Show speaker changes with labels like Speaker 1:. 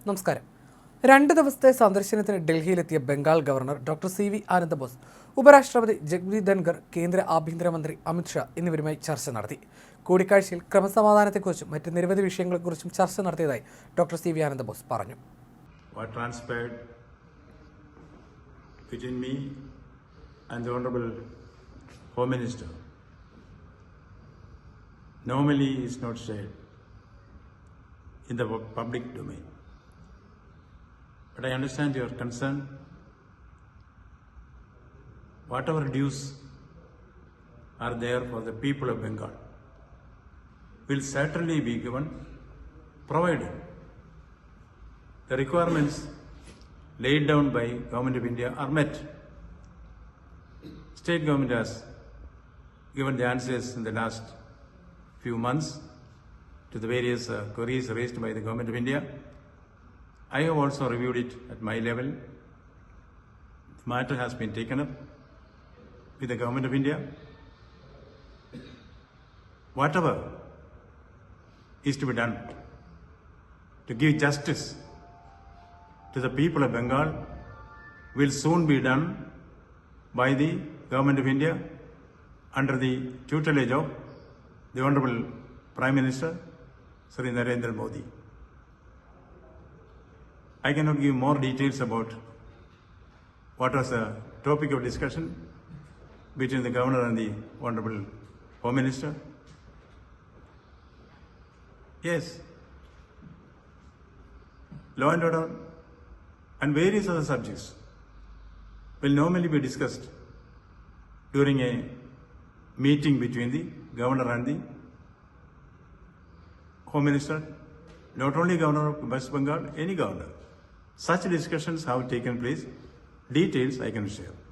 Speaker 1: നമസ്കാരം. 2 ദിവസത്തെ സന്ദർശനത്തിന് ഡൽഹിയിലെത്തിയ Bengal governor doctor CV. Ananda Bose, ഉപരാഷ്ട്രപതി ജഗ്ദീപ് ധൻഖർ, കേന്ദ്ര ആഭ്യന്തരമന്ത്രി അമിത് ഷാ എന്നിവരുമായി ചർച്ച നടത്തി. കൂടിക്കാഴ്ചയിൽ ക്രമസമാധാനത്തെക്കുറിച്ചും മറ്റ് നിരവധി വിഷയങ്ങളെക്കുറിച്ചും ചർച്ച നടത്തിയതായി ഡോക്ടർ സി.വി. ആനന്ദബോസ് പറഞ്ഞു.
Speaker 2: What transpired between me and the Honorable Home Minister normally is not shared in the public domain. But I understand your concern. Whatever dues are there for the people of Bengal will certainly be given, provided the requirements laid down by Government of India are met. State government has given the answers in the last few months to the various queries raised by the Government of India. I have also reviewed it at my level. The matter has been taken up with the Government of India. Whatever is to be done to give justice to the people of Bengal will soon be done by the Government of India under the tutelage of the Honorable Prime Minister Sri Narendra Modi. I cannot give more details about what was the topic of discussion between the Governor and the Honorable Home Minister. Yes, law and order and various other subjects will normally be discussed during a meeting between the Governor and the Home Minister, not only Governor of West Bengal, any governor. Such discussions have taken place. Details I can share.